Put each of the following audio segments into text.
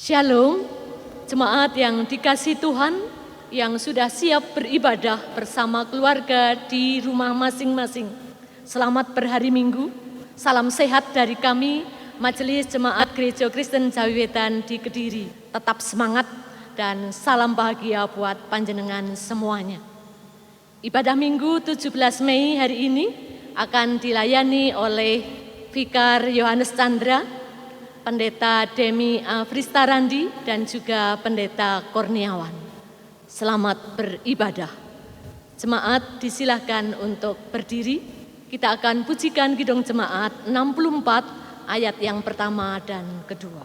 Shalom, jemaat yang dikasihi Tuhan yang sudah siap beribadah bersama keluarga di rumah masing-masing. Selamat berhari Minggu, salam sehat dari kami, Majelis Jemaat Gereja Kristen Jawi Wetan di Kediri. Tetap semangat dan salam bahagia buat panjenengan semuanya. Ibadah Minggu 17 Mei hari ini akan dilayani oleh Vikar Yohanes Chandra, Pendeta Demi Fristarandi, dan juga Pendeta Kurniawan. Selamat beribadah. Jemaat disilahkan untuk berdiri. Kita akan pujikan Kidung Jemaat 64 ayat yang pertama dan kedua.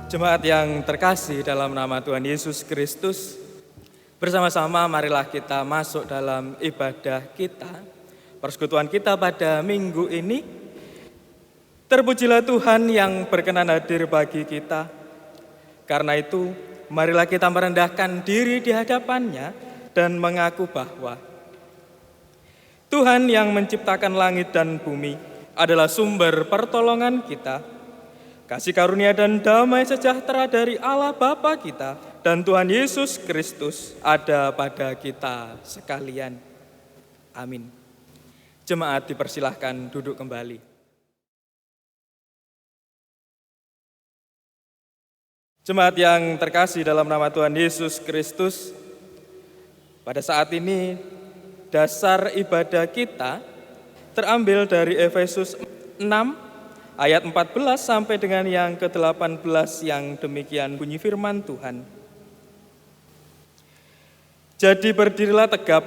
Jemaat yang terkasih dalam nama Tuhan Yesus Kristus, bersama-sama marilah kita masuk dalam ibadah kita, persekutuan kita pada minggu ini. Terpujilah Tuhan yang berkenan hadir bagi kita. Karena itu, marilah kita merendahkan diri di hadapannya dan mengaku bahwa Tuhan yang menciptakan langit dan bumi adalah sumber pertolongan kita. Kasih karunia dan damai sejahtera dari Allah Bapa kita dan Tuhan Yesus Kristus ada pada kita sekalian. Amin. Jemaat dipersilahkan duduk kembali. Jemaat yang terkasih dalam nama Tuhan Yesus Kristus, pada saat ini dasar ibadah kita terambil dari Efesus 6 ayat 14 sampai dengan yang ke-18 yang demikian bunyi firman Tuhan. Jadi berdirilah tegap,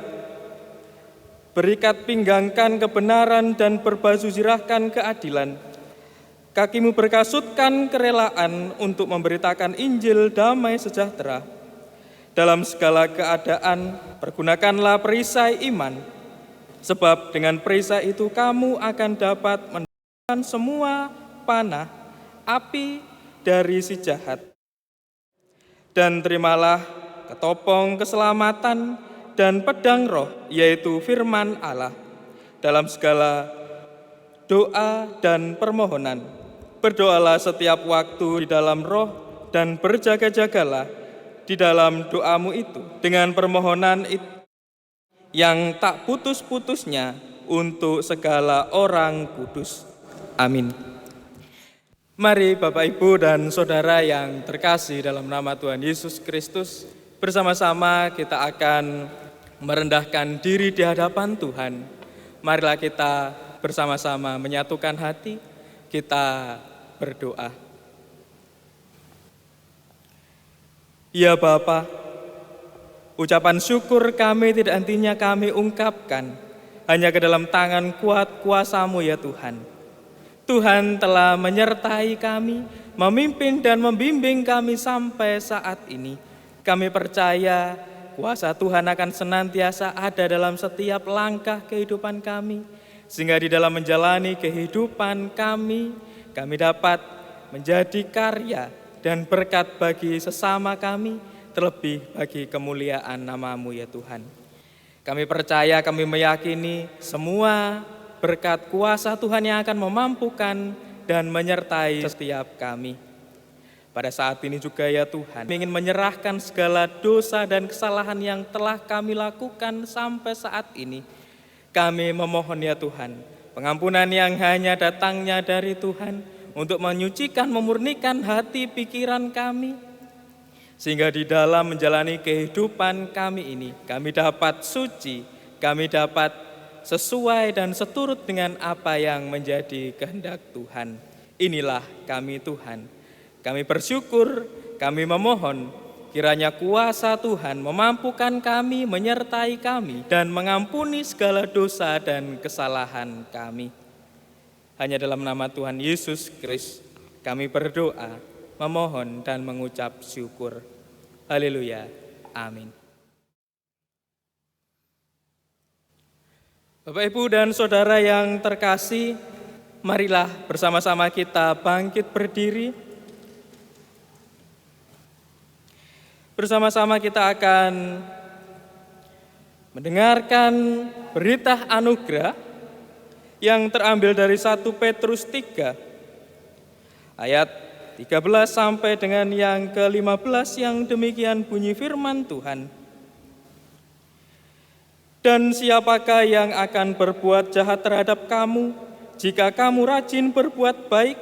berikat pinggangkan kebenaran dan berbaju zirahkan keadilan. Kakimu berkasutkan kerelaan untuk memberitakan Injil damai sejahtera. Dalam segala keadaan, pergunakanlah perisai iman, sebab dengan perisai itu kamu akan dapat semua panah api dari si jahat. Dan terimalah ketopong keselamatan dan pedang roh, yaitu firman Allah, dalam segala doa dan permohonan. Berdoalah setiap waktu di dalam roh dan berjaga-jagalah di dalam doamu itu dengan permohonan yang tak putus-putusnya untuk segala orang kudus. Amin. Mari Bapak, Ibu, dan Saudara yang terkasih dalam nama Tuhan Yesus Kristus, bersama-sama kita akan merendahkan diri di hadapan Tuhan. Marilah kita bersama-sama menyatukan hati, kita berdoa. Ya Bapa, ucapan syukur kami tidak hentinya kami ungkapkan hanya ke dalam tangan kuat kuasa-Mu ya Tuhan. Tuhan telah menyertai kami, memimpin dan membimbing kami sampai saat ini. Kami percaya kuasa Tuhan akan senantiasa ada dalam setiap langkah kehidupan kami, sehingga di dalam menjalani kehidupan kami dapat menjadi karya dan berkat bagi sesama kami, terlebih bagi kemuliaan nama-Mu ya Tuhan. Kami percaya, kami meyakini semua berkat kuasa Tuhan yang akan memampukan dan menyertai setiap kami. Pada saat ini juga ya Tuhan, kami ingin menyerahkan segala dosa dan kesalahan yang telah kami lakukan sampai saat ini. Kami memohon ya Tuhan, pengampunan yang hanya datangnya dari Tuhan, untuk menyucikan, memurnikan hati pikiran kami, sehingga di dalam menjalani kehidupan kami ini, kami dapat suci, kami dapat sesuai dan seturut dengan apa yang menjadi kehendak Tuhan. Inilah kami Tuhan. Kami bersyukur, kami memohon, kiranya kuasa Tuhan memampukan kami, menyertai kami, dan mengampuni segala dosa dan kesalahan kami. Hanya dalam nama Tuhan Yesus Kristus kami berdoa, memohon dan mengucap syukur. Haleluya. Amin. Bapak, Ibu, dan Saudara yang terkasih, marilah bersama-sama kita bangkit berdiri. Bersama-sama kita akan mendengarkan berita anugerah yang terambil dari 1 Petrus 3 ayat 13 sampai dengan yang ke-15, yang demikian bunyi firman Tuhan. Dan siapakah yang akan berbuat jahat terhadap kamu jika kamu rajin berbuat baik?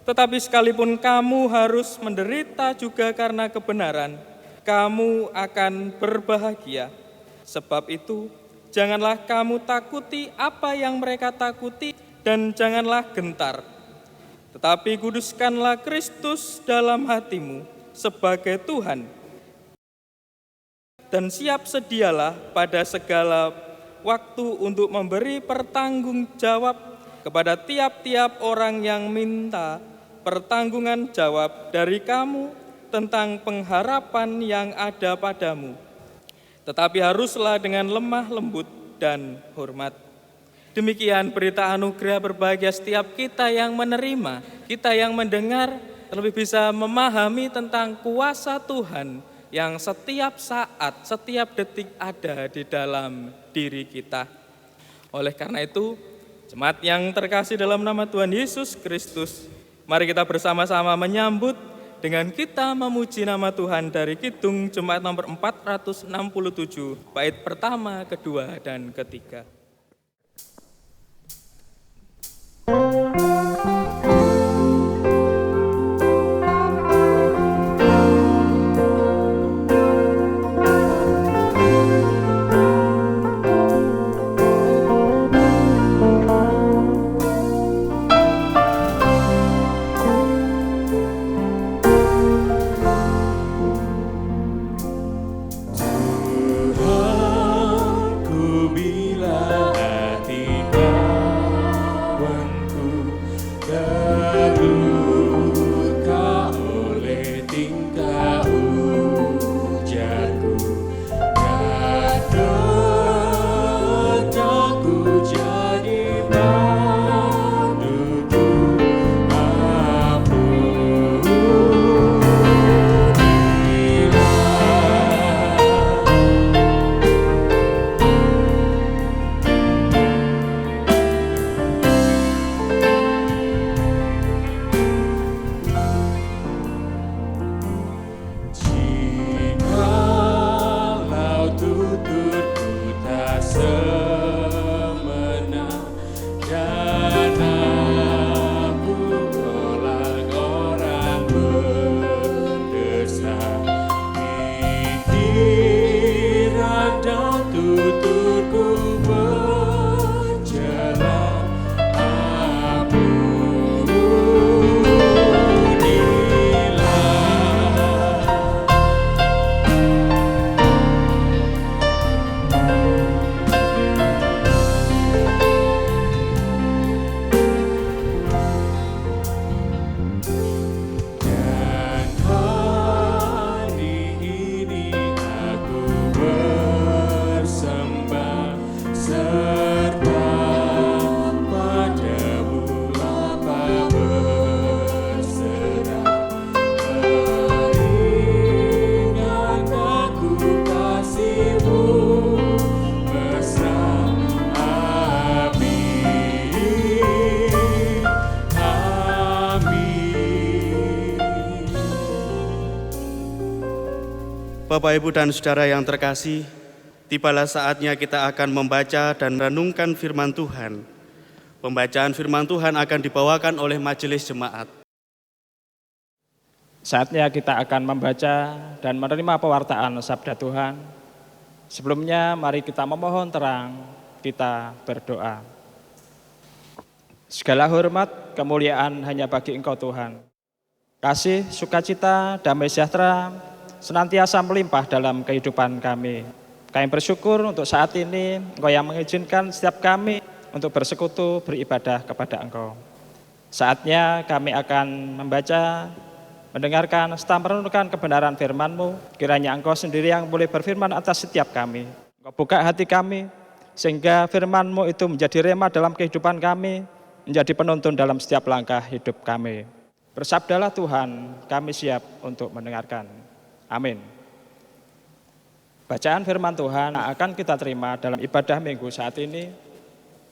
Tetapi sekalipun kamu harus menderita juga karena kebenaran, kamu akan berbahagia. Sebab itu, janganlah kamu takuti apa yang mereka takuti, dan janganlah gentar. Tetapi kuduskanlah Kristus dalam hatimu sebagai Tuhan. Dan siap sedialah pada segala waktu untuk memberi pertanggungjawab kepada tiap-tiap orang yang minta pertanggungan jawab dari kamu tentang pengharapan yang ada padamu. Tetapi haruslah dengan lemah lembut dan hormat. Demikian berita anugerah. Berbahagia setiap kita yang menerima, kita yang mendengar, terlebih bisa memahami tentang kuasa Tuhan yang setiap saat, setiap detik ada di dalam diri kita. Oleh karena itu, jemaat yang terkasih dalam nama Tuhan Yesus Kristus, mari kita bersama-sama menyambut dengan kita memuji nama Tuhan dari Kidung Jemaat nomor 467, bait pertama, kedua, dan ketiga. Ku bila hati kawanku semena, dan aku tolak orang berdosa. Pikiran dan tuturku berjalan, Bapak, Ibu, dan Saudara yang terkasih, tibalah saatnya kita akan membaca dan renungkan firman Tuhan. Pembacaan firman Tuhan akan dibawakan oleh majelis jemaat. Saatnya kita akan membaca dan menerima pewartaan sabda Tuhan. Sebelumnya mari kita memohon terang, kita berdoa. Segala hormat, kemuliaan hanya bagi Engkau Tuhan. Kasih, sukacita, damai sejahtera senantiasa melimpah dalam kehidupan kami. Kami bersyukur untuk saat ini Engkau yang mengizinkan setiap kami untuk bersekutu, beribadah kepada Engkau. Saatnya kami akan membaca, mendengarkan, serta merenungkan kebenaran firman-Mu. Kiranya Engkau sendiri yang boleh berfirman atas setiap kami. Engkau buka hati kami, sehingga firman-Mu itu menjadi rema dalam kehidupan kami, menjadi penuntun dalam setiap langkah hidup kami. Bersabdalah Tuhan, kami siap untuk mendengarkan. Amin. Bacaan firman Tuhan akan kita terima dalam ibadah minggu saat ini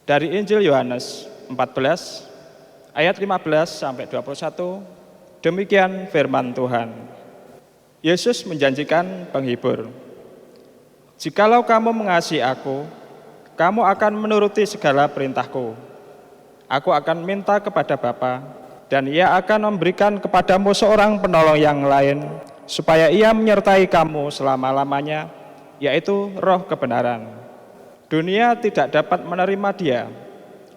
dari Injil Yohanes 14 ayat 15 sampai 21. Demikian firman Tuhan. Yesus menjanjikan penghibur. Jikalau kamu mengasihi aku, kamu akan menuruti segala perintahku. Aku akan minta kepada Bapa, dan Ia akan memberikan kepadamu seorang penolong yang lain, supaya Ia menyertai kamu selama-lamanya, yaitu Roh kebenaran. Dunia tidak dapat menerima Dia,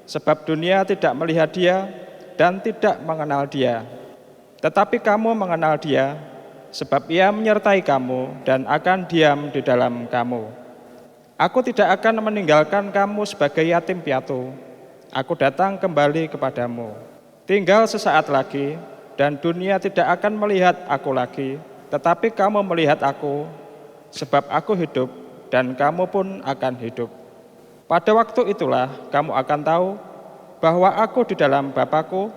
sebab dunia tidak melihat Dia dan tidak mengenal Dia. Tetapi kamu mengenal Dia, sebab Ia menyertai kamu dan akan diam di dalam kamu. Aku tidak akan meninggalkan kamu sebagai yatim piatu. Aku datang kembali kepadamu. Tinggal sesaat lagi, dan dunia tidak akan melihat aku lagi, tetapi kamu melihat aku, sebab aku hidup dan kamu pun akan hidup. Pada waktu itulah kamu akan tahu bahwa aku di dalam Bapa-Ku,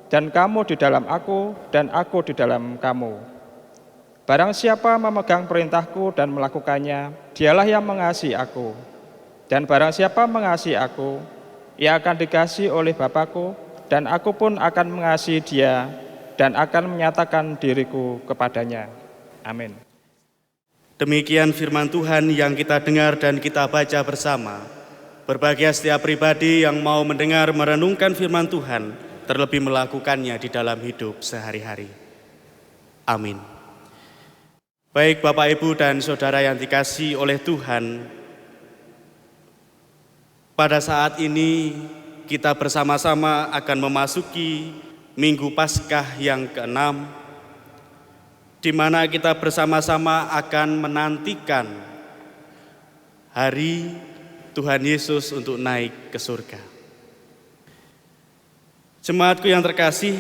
dan kamu di dalam aku, dan aku di dalam kamu. Barang siapa memegang perintahku dan melakukannya, dialah yang mengasihi aku. Dan barang siapa mengasihi aku, ia akan dikasihi oleh Bapa-Ku, dan aku pun akan mengasihi dia, dan akan menyatakan diriku kepadanya. Amin. Demikian firman Tuhan yang kita dengar dan kita baca bersama. Berbahagia setiap pribadi yang mau mendengar merenungkan firman Tuhan, terlebih melakukannya di dalam hidup sehari-hari. Amin. Baik Bapak, Ibu, dan Saudara yang dikasihi oleh Tuhan, pada saat ini kita bersama-sama akan memasuki Minggu Paskah yang ke-6, di mana kita bersama-sama akan menantikan hari Tuhan Yesus untuk naik ke surga. Jemaatku yang terkasih,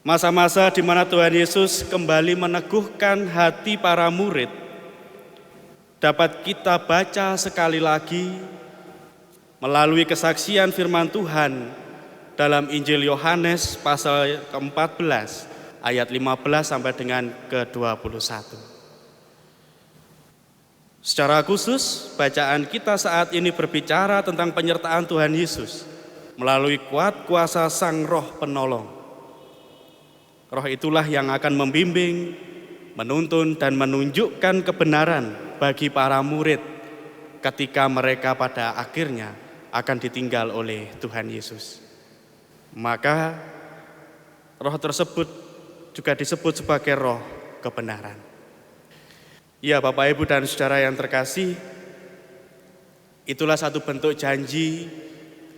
masa-masa di mana Tuhan Yesus kembali meneguhkan hati para murid dapat kita baca sekali lagi melalui kesaksian firman Tuhan dalam Injil Yohanes pasal ke-14 ayat 15 sampai dengan ke-21. Secara khusus, bacaan kita saat ini berbicara tentang penyertaan Tuhan Yesus melalui kuat kuasa Sang Roh Penolong. Roh itulah yang akan membimbing, menuntun, dan menunjukkan kebenaran bagi para murid ketika mereka pada akhirnya akan ditinggal oleh Tuhan Yesus. Maka roh tersebut juga disebut sebagai roh kebenaran. Ya, Bapak, Ibu, dan saudara yang terkasih, itulah satu bentuk janji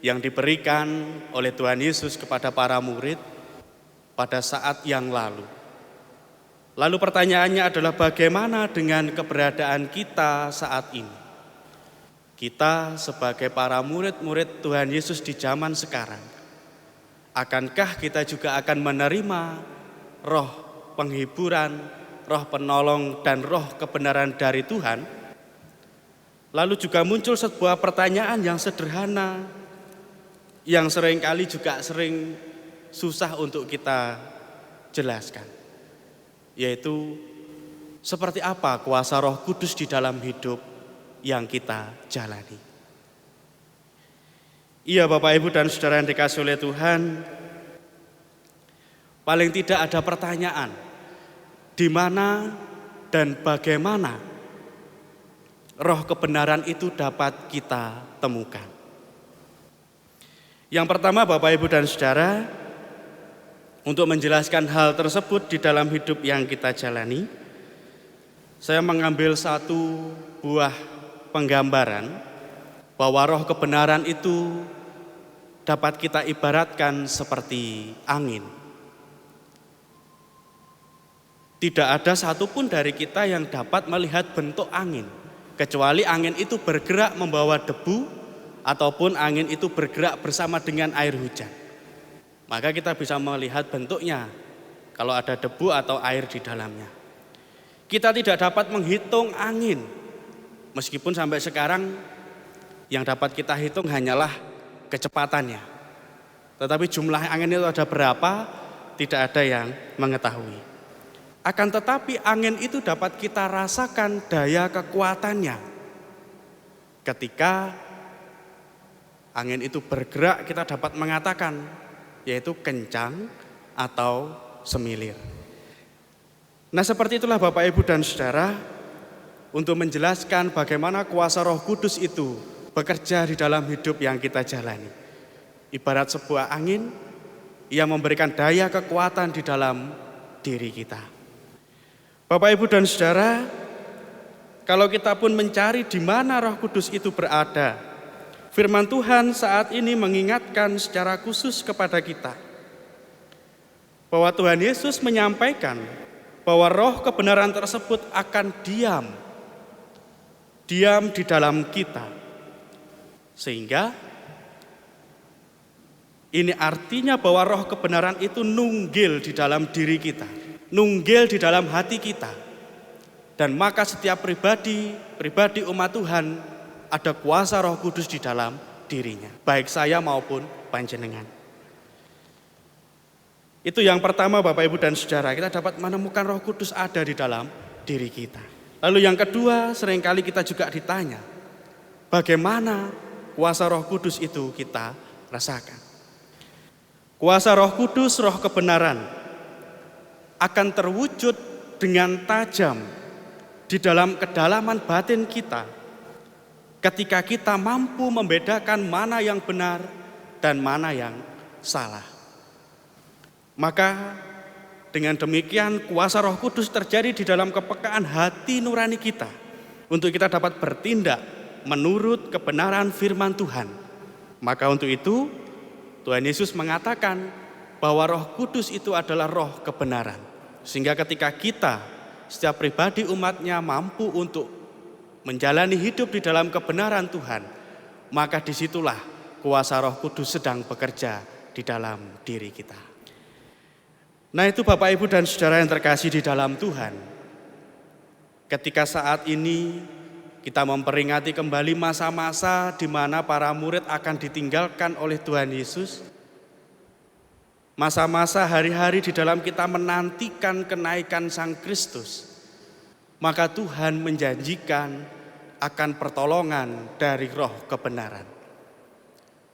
yang diberikan oleh Tuhan Yesus kepada para murid pada saat yang lalu. Lalu pertanyaannya adalah bagaimana dengan keberadaan kita saat ini? Kita sebagai para murid-murid Tuhan Yesus di zaman sekarang, akankah kita juga akan menerima roh penghiburan, roh penolong, dan roh kebenaran dari Tuhan? Lalu juga muncul sebuah pertanyaan yang sederhana, yang seringkali juga sering susah untuk kita jelaskan, yaitu seperti apa kuasa Roh Kudus di dalam hidup yang kita jalani. Iya, Bapak, Ibu, dan saudara yang dikasihi oleh Tuhan, paling tidak ada pertanyaan, di mana dan bagaimana roh kebenaran itu dapat kita temukan. Yang pertama, Bapak, Ibu, dan saudara, untuk menjelaskan hal tersebut di dalam hidup yang kita jalani, saya mengambil satu buah penggambaran bahwa roh kebenaran itu dapat kita ibaratkan seperti angin. Tidak ada satupun dari kita yang dapat melihat bentuk angin, kecuali angin itu bergerak membawa debu ataupun angin itu bergerak bersama dengan air hujan. Maka kita bisa melihat bentuknya kalau ada debu atau air di dalamnya. Kita tidak dapat menghitung angin, meskipun sampai sekarang yang dapat kita hitung hanyalah kecepatannya. Tetapi jumlah angin itu ada berapa, tidak ada yang mengetahui. Akan tetapi angin itu dapat kita rasakan daya kekuatannya. Ketika angin itu bergerak, kita dapat mengatakan yaitu kencang atau semilir. Nah, seperti itulah Bapak, Ibu, dan saudara, untuk menjelaskan bagaimana kuasa Roh Kudus itu bekerja di dalam hidup yang kita jalani. Ibarat sebuah angin yang memberikan daya kekuatan di dalam diri kita. Bapak, Ibu, dan saudara, kalau kita pun mencari di mana Roh Kudus itu berada, firman Tuhan saat ini mengingatkan secara khusus kepada kita bahwa Tuhan Yesus menyampaikan bahwa roh kebenaran tersebut akan diam di dalam kita. Sehingga ini artinya bahwa roh kebenaran itu nunggil di dalam diri kita, nunggil di dalam hati kita. Dan maka setiap pribadi umat Tuhan ada kuasa Roh Kudus di dalam dirinya, baik saya maupun panjenengan. Itu yang pertama, Bapak, Ibu, dan saudara, kita dapat menemukan Roh Kudus ada di dalam diri kita. Lalu yang kedua, seringkali kita juga ditanya, bagaimana kuasa Roh Kudus itu kita rasakan? Kuasa Roh Kudus, roh kebenaran, akan terwujud dengan tajam di dalam kedalaman batin kita ketika kita mampu membedakan mana yang benar dan mana yang salah. Maka dengan demikian kuasa Roh Kudus terjadi di dalam kepekaan hati nurani kita untuk kita dapat bertindak menurut kebenaran firman Tuhan. Maka untuk itu Tuhan Yesus mengatakan bahwa Roh Kudus itu adalah roh kebenaran. Sehingga ketika kita, setiap pribadi umatnya mampu untuk menjalani hidup di dalam kebenaran Tuhan, maka disitulah kuasa Roh Kudus sedang bekerja di dalam diri kita. Nah, itu Bapak, Ibu, dan saudara yang terkasih di dalam Tuhan. Ketika saat ini kita memperingati kembali masa-masa di mana para murid akan ditinggalkan oleh Tuhan Yesus, masa-masa hari-hari di dalam kita menantikan kenaikan Sang Kristus, maka Tuhan menjanjikan akan pertolongan dari roh kebenaran.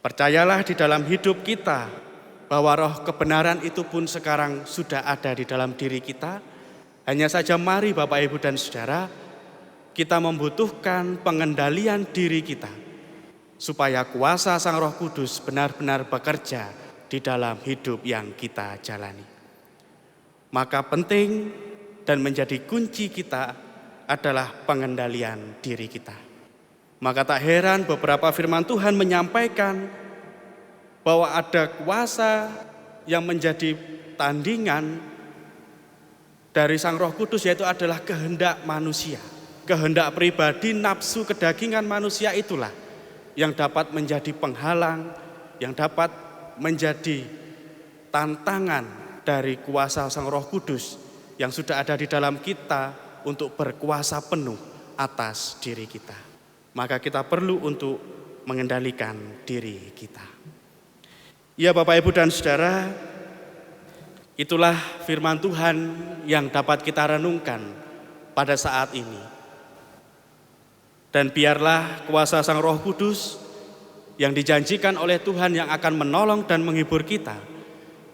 Percayalah di dalam hidup kita bahwa roh kebenaran itu pun sekarang sudah ada di dalam diri kita. Hanya saja mari Bapak, Ibu, dan saudara, kita membutuhkan pengendalian diri kita, supaya kuasa Sang Roh Kudus benar-benar bekerja di dalam hidup yang kita jalani. Maka penting dan menjadi kunci kita adalah pengendalian diri kita. Maka tak heran beberapa firman Tuhan menyampaikan bahwa ada kuasa yang menjadi tandingan dari Sang Roh Kudus, yaitu adalah kehendak manusia. Kehendak pribadi, nafsu kedagingan manusia itulah yang dapat menjadi penghalang, yang dapat menjadi tantangan dari kuasa Sang Roh Kudus yang sudah ada di dalam kita untuk berkuasa penuh atas diri kita. Maka kita perlu untuk mengendalikan diri kita. Ya Bapak, Ibu, dan Saudara, itulah firman Tuhan yang dapat kita renungkan pada saat ini. Dan biarlah kuasa Sang Roh Kudus yang dijanjikan oleh Tuhan yang akan menolong dan menghibur kita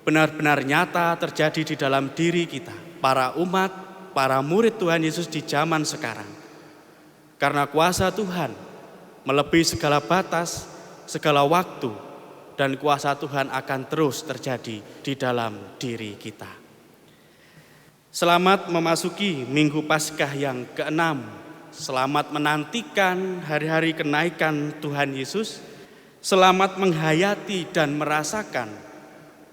benar-benar nyata terjadi di dalam diri kita, para umat, para murid Tuhan Yesus di zaman sekarang. Karena kuasa Tuhan melebihi segala batas, segala waktu, dan kuasa Tuhan akan terus terjadi di dalam diri kita. Selamat memasuki Minggu Paskah yang ke-6. Selamat menantikan hari-hari kenaikan Tuhan Yesus. Selamat menghayati dan merasakan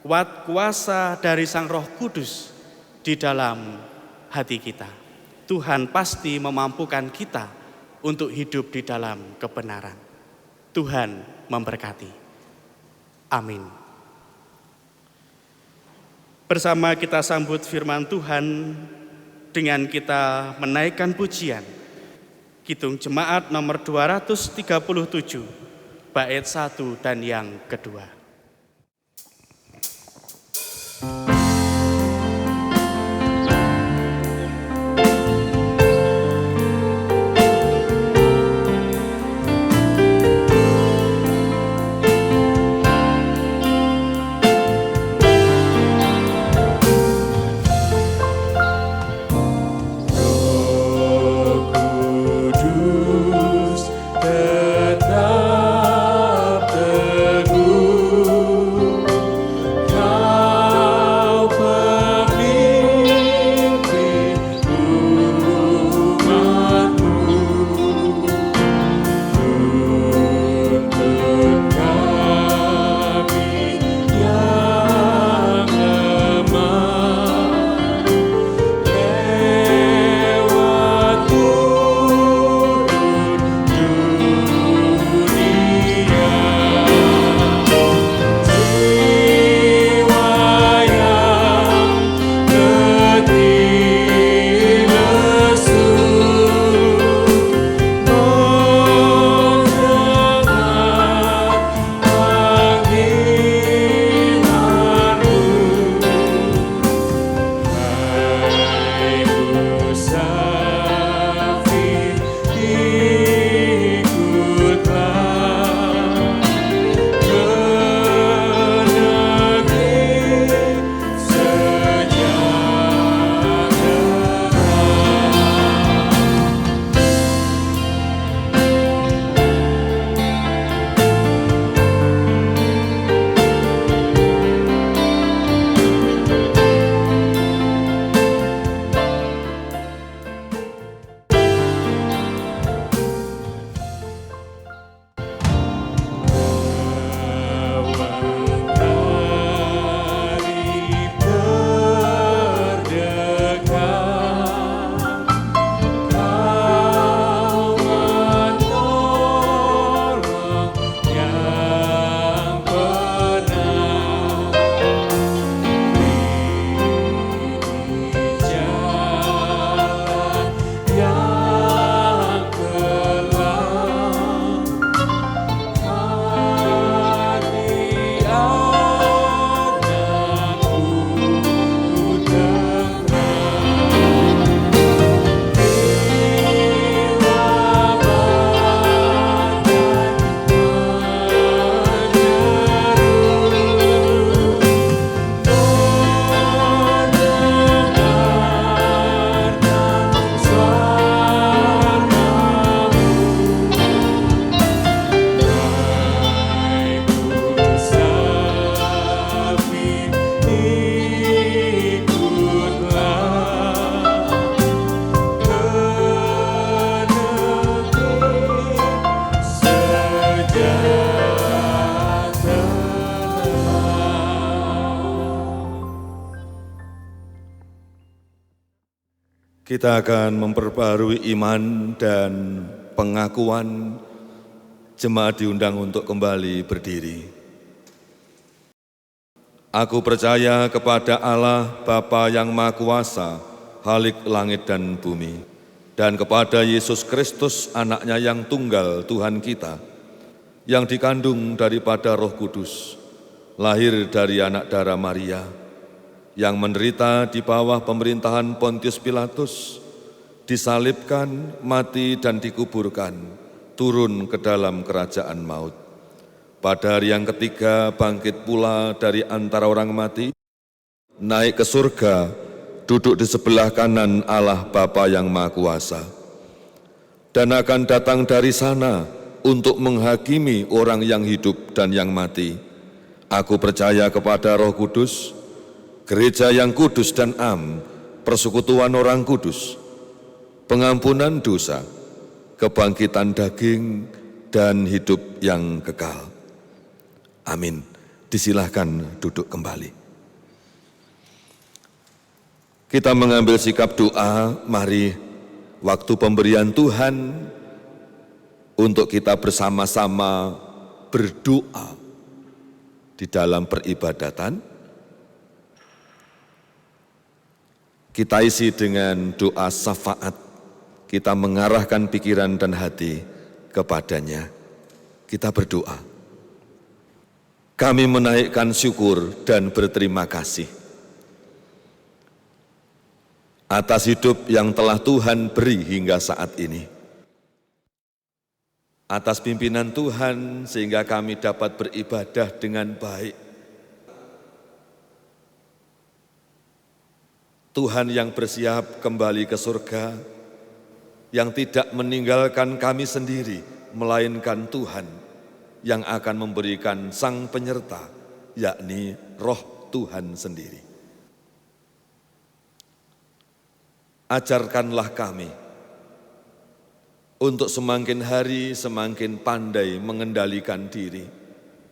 kuat kuasa dari Sang Roh Kudus di dalam hati kita. Tuhan pasti memampukan kita untuk hidup di dalam kebenaran. Tuhan memberkati. Amin. Bersama kita sambut firman Tuhan dengan kita menaikkan pujian. Kidung Jemaat nomor 237, bait 1 dan yang kedua. Tetap teguh Kita akan memperbarui iman dan pengakuan. Jemaat diundang untuk kembali berdiri. Aku percaya kepada Allah Bapa yang Maha Kuasa, Khalik langit dan bumi, dan kepada Yesus Kristus, Anak-Nya yang tunggal, Tuhan kita, yang dikandung daripada Roh Kudus, lahir dari anak darah Maria, yang menderita di bawah pemerintahan Pontius Pilatus, disalibkan, mati dan dikuburkan, turun ke dalam kerajaan maut. Pada hari yang ketiga bangkit pula dari antara orang mati, naik ke surga, duduk di sebelah kanan Allah Bapa yang Maha Kuasa, dan akan datang dari sana untuk menghakimi orang yang hidup dan yang mati. Aku percaya kepada Roh Kudus, gereja yang kudus dan am, persekutuan orang kudus, pengampunan dosa, kebangkitan daging, dan hidup yang kekal. Amin. Disilahkan duduk kembali. Kita mengambil sikap doa, mari waktu pemberian Tuhan untuk kita bersama-sama berdoa di dalam peribadatan. Kita isi dengan doa syafaat, kita mengarahkan pikiran dan hati kepadanya. Kita berdoa. Kami menaikkan syukur dan berterima kasih atas hidup yang telah Tuhan beri hingga saat ini. Atas pimpinan Tuhan sehingga kami dapat beribadah dengan baik. Tuhan yang bersiap kembali ke surga, yang tidak meninggalkan kami sendiri, melainkan Tuhan yang akan memberikan sang penyerta, yakni Roh Tuhan sendiri. Ajarkanlah kami untuk semakin hari semakin pandai mengendalikan diri,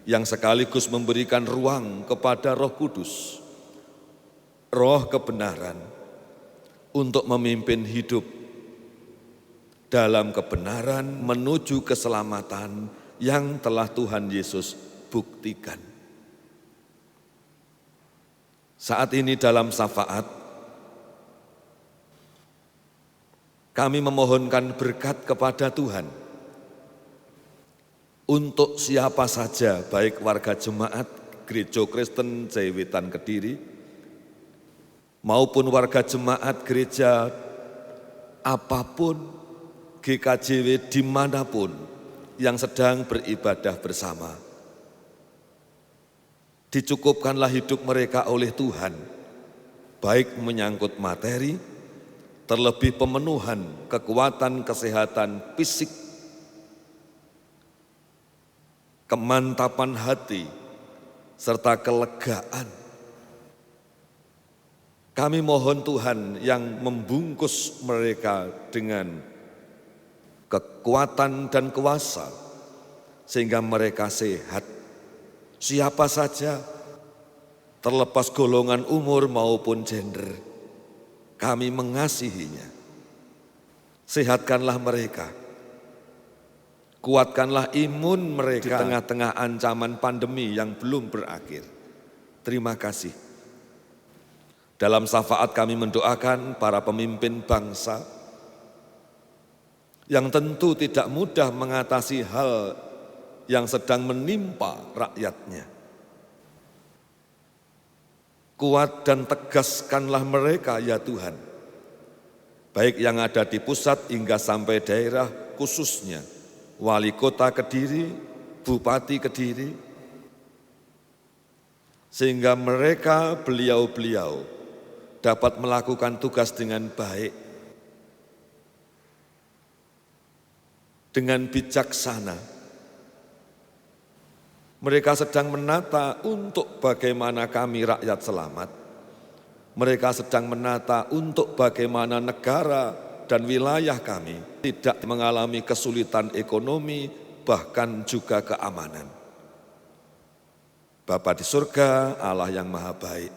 yang sekaligus memberikan ruang kepada Roh Kudus, Roh kebenaran, untuk memimpin hidup dalam kebenaran menuju keselamatan yang telah Tuhan Yesus buktikan. Saat ini dalam syafaat, kami memohonkan berkat kepada Tuhan untuk siapa saja, baik warga jemaat Gereja Kristen Jawitan Kediri, maupun warga jemaat gereja apapun, GKJW dimanapun yang sedang beribadah bersama. Dicukupkanlah hidup mereka oleh Tuhan, baik menyangkut materi, terlebih pemenuhan kekuatan kesehatan fisik, kemantapan hati, serta kelegaan. Kami mohon Tuhan yang membungkus mereka dengan kekuatan dan kuasa, sehingga mereka sehat. Siapa saja, terlepas golongan umur maupun gender, kami mengasihinya. Sehatkanlah mereka, kuatkanlah imun mereka di tengah-tengah ancaman pandemi yang belum berakhir. Terima kasih. Dalam syafaat kami mendoakan para pemimpin bangsa yang tentu tidak mudah mengatasi hal yang sedang menimpa rakyatnya. Kuat dan tegaskanlah mereka ya Tuhan, baik yang ada di pusat hingga sampai daerah, khususnya Wali Kota Kediri, Bupati Kediri, sehingga mereka beliau-beliau dapat melakukan tugas dengan baik, dengan bijaksana. Mereka sedang menata untuk bagaimana kami rakyat selamat. Mereka sedang menata untuk bagaimana negara dan wilayah kami tidak mengalami kesulitan ekonomi, bahkan juga keamanan. Bapa di surga, Allah yang maha baik,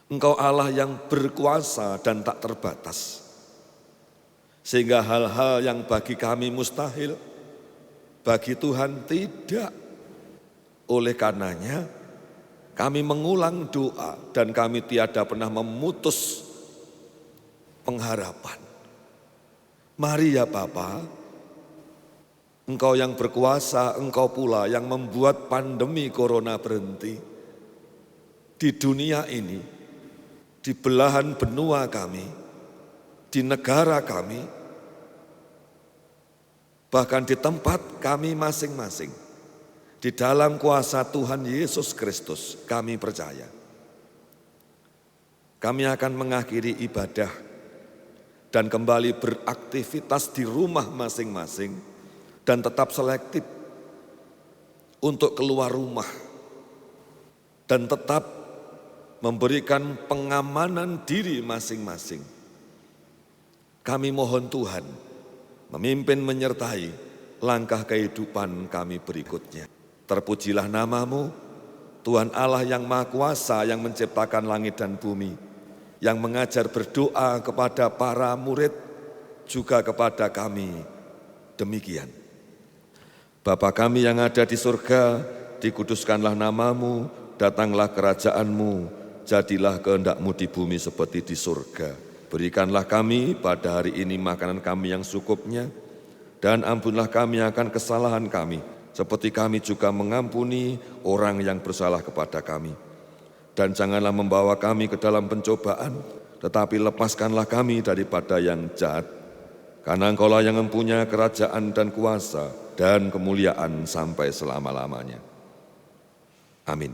Engkau Allah yang berkuasa dan tak terbatas. Sehingga hal-hal yang bagi kami mustahil, bagi Tuhan tidak. Oleh karenanya, kami mengulang doa dan kami tiada pernah memutus pengharapan. Mari ya Bapa, Engkau yang berkuasa, Engkau pula yang membuat pandemi corona berhenti. Di dunia ini, di belahan benua kami, di negara kami, bahkan di tempat kami masing-masing, di dalam kuasa Tuhan Yesus Kristus kami percaya. Kami akan mengakhiri ibadah dan kembali beraktivitas di rumah masing-masing dan tetap selektif untuk keluar rumah dan tetap memberikan pengamanan diri masing-masing. Kami mohon Tuhan memimpin menyertai langkah kehidupan kami berikutnya. Terpujilah nama-Mu, Tuhan Allah yang Maha Kuasa yang menciptakan langit dan bumi, yang mengajar berdoa kepada para murid, juga kepada kami demikian. Bapa kami yang ada di surga, dikuduskanlah nama-Mu, datanglah kerajaan-Mu, jadilah kehendak-Mu di bumi seperti di surga. Berikanlah kami pada hari ini makanan kami yang secukupnya, dan ampunlah kami akan kesalahan kami, seperti kami juga mengampuni orang yang bersalah kepada kami. Dan janganlah membawa kami ke dalam pencobaan, tetapi lepaskanlah kami daripada yang jahat. Karena Engkaulah yang mempunyai kerajaan dan kuasa dan kemuliaan sampai selama-lamanya. Amin.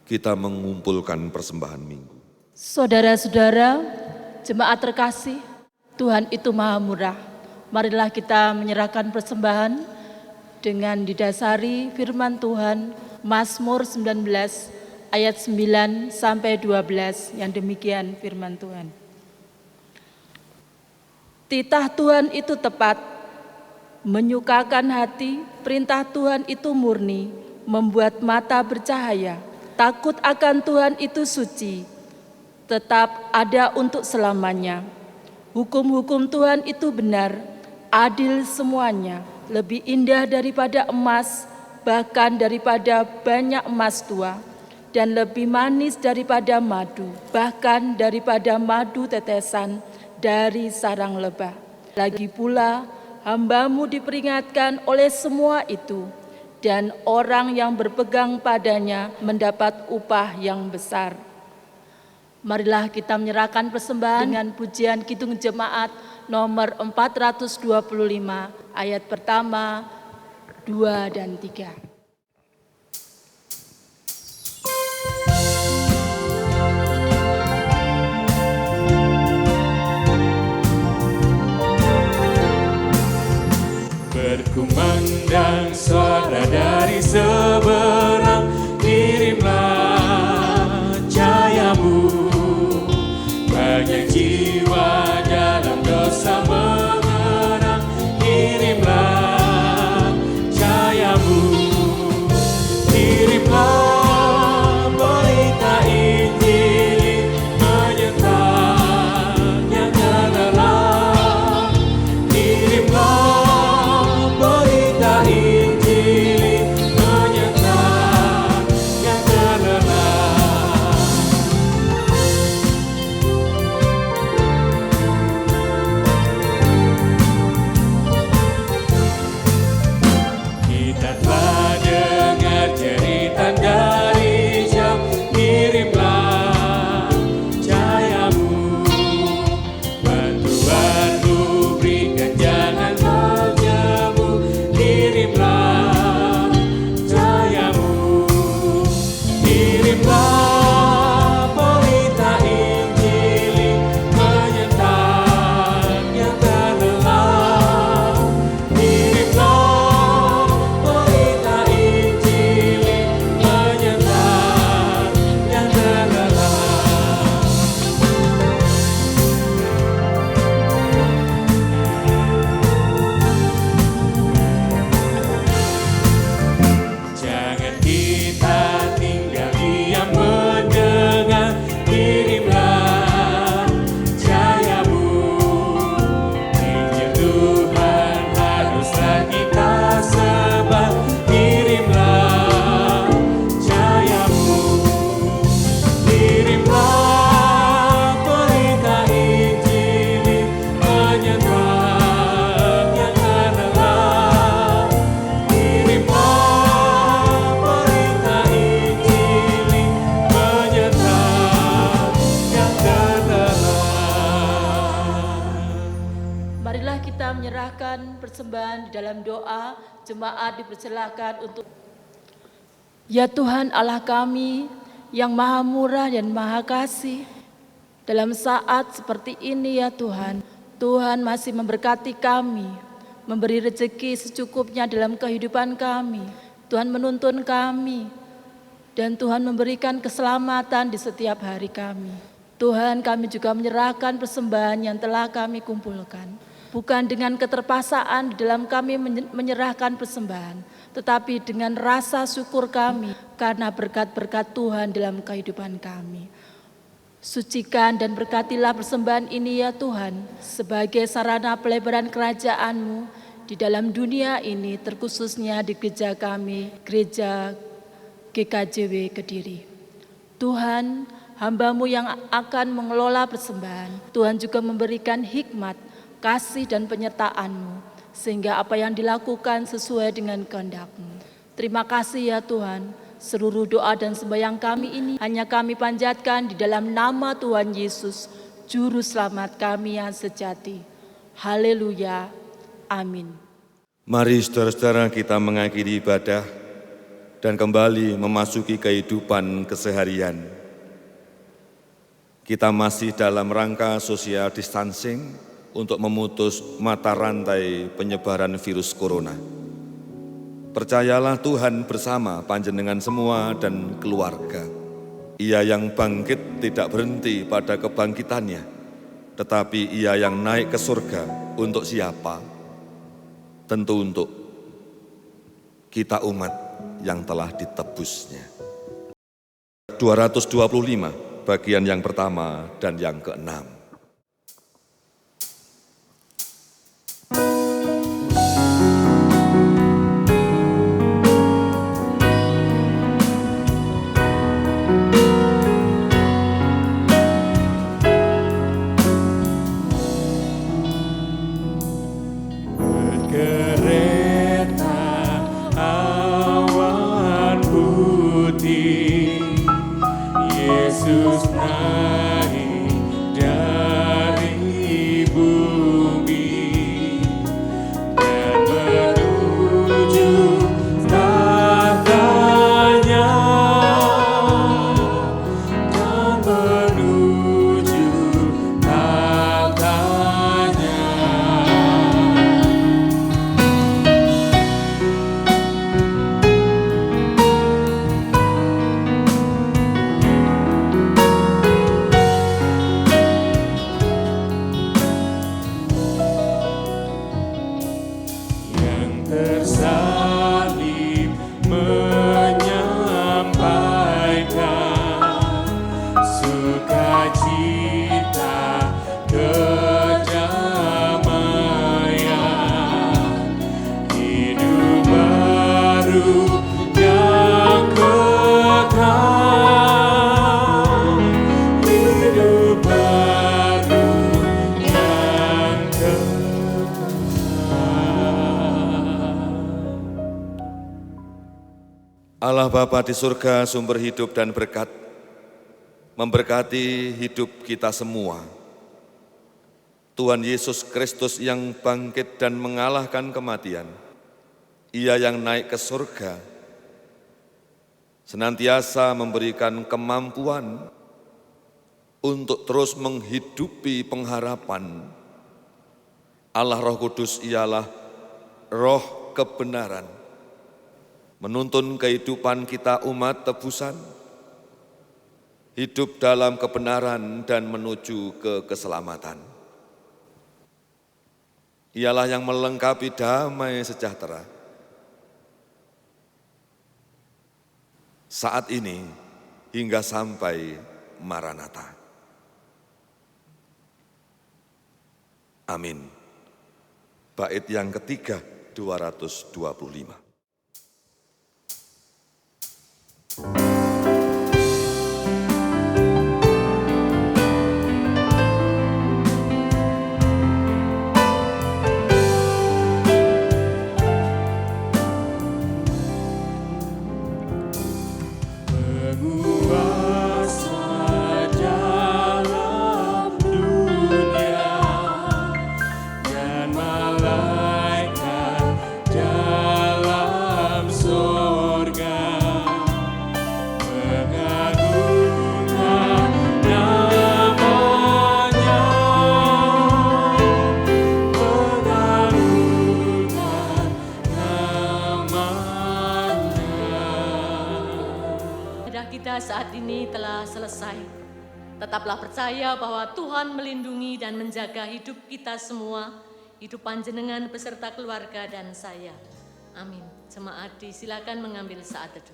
Kita mengumpulkan persembahan minggu. Saudara-saudara, jemaat terkasih, Tuhan itu Maha Murah. Marilah kita menyerahkan persembahan dengan didasari firman Tuhan Mazmur 19 ayat 9 sampai 12 yang demikian firman Tuhan. Titah Tuhan itu tepat, menyukakan hati, perintah Tuhan itu murni, membuat mata bercahaya. Takut akan Tuhan itu suci, tetap ada untuk selamanya. Hukum-hukum Tuhan itu benar, adil semuanya, lebih indah daripada emas, bahkan daripada banyak emas tua, dan lebih manis daripada madu, bahkan daripada madu tetesan dari sarang lebah. Lagi pula, hamba-Mu diperingatkan oleh semua itu, dan orang yang berpegang padanya mendapat upah yang besar. Marilah kita menyerahkan persembahan dengan pujian Kidung Jemaat nomor 425 ayat pertama, 2 dan 3. Berkumandang suara dari seberang, kirimlah cahayamu. Banyak jiwa dalam dosa mengerang, kirimlah cahayamu. Kirimlah berita Injil, menyertai yang terdalam. Kirimlah berita Injil, di dalam doa, jemaat dipersilakan untuk. Ya Tuhan Allah kami yang maha murah dan maha kasih, dalam saat seperti ini ya Tuhan, Tuhan masih memberkati kami, memberi rezeki secukupnya dalam kehidupan kami. Tuhan menuntun kami, dan Tuhan memberikan keselamatan di setiap hari kami. Tuhan, kami juga menyerahkan persembahan yang telah kami kumpulkan. Bukan dengan keterpaksaan di dalam kami menyerahkan persembahan, tetapi dengan rasa syukur kami karena berkat-berkat Tuhan dalam kehidupan kami. Sucikan dan berkatilah persembahan ini ya Tuhan, sebagai sarana pelebaran kerajaan-Mu di dalam dunia ini, terkhususnya di gereja kami, Gereja GKJW Kediri. Tuhan, hamba-Mu yang akan mengelola persembahan, Tuhan juga memberikan hikmat, kasih dan penyertaan-Mu, sehingga apa yang dilakukan sesuai dengan kehendak-Mu. Terima kasih ya Tuhan, seluruh doa dan sembahyang kami ini hanya kami panjatkan di dalam nama Tuhan Yesus, Juru Selamat kami yang sejati. Haleluya, amin. Mari saudara-saudara kita mengakhiri ibadah dan kembali memasuki kehidupan keseharian. Kita masih dalam rangka social distancing untuk memutus mata rantai penyebaran virus corona. Percayalah Tuhan bersama panjenengan semua dan keluarga. Ia yang bangkit tidak berhenti pada kebangkitannya, tetapi Ia yang naik ke surga untuk siapa? Tentu untuk kita umat yang telah ditebusnya. 225 bagian yang pertama dan yang ke-6. Yesus naik dari bumi dan menuju tahtanya, dan menuju tahtanya. Tersalib menyampaikan sukacita kedamaian, hidup baru yang kekal, hidup baru yang kekal. Allah Bapa di surga, sumber hidup dan berkat, memberkati hidup kita semua. Tuhan Yesus Kristus yang bangkit dan mengalahkan kematian, Ia yang naik ke surga, senantiasa memberikan kemampuan untuk terus menghidupi pengharapan. Allah Roh Kudus ialah roh kebenaran, menuntun kehidupan kita umat tebusan, hidup dalam kebenaran dan menuju ke keselamatan. Ialah yang melengkapi damai sejahtera. Saat ini hingga sampai Maranatha. Amin. Bait yang ketiga 225. Malaikat kita saat ini telah selesai. Tetaplah percaya bahwa Tuhan melindungi dan menjaga hidup kita semua, hidup panjenengan beserta keluarga dan saya. Amin. Jemaat disilakan mengambil saat teduh.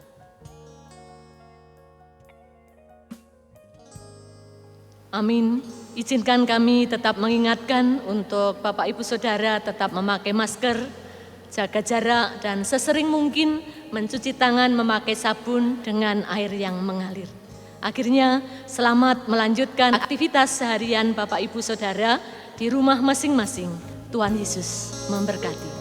Amin. Izinkan kami tetap mengingatkan untuk Bapak Ibu Saudara tetap memakai masker, jaga jarak, dan sesering mungkin mencuci tangan memakai sabun dengan air yang mengalir. Akhirnya, selamat melanjutkan aktivitas seharian Bapak Ibu Saudara di rumah masing-masing. Tuhan Yesus memberkati.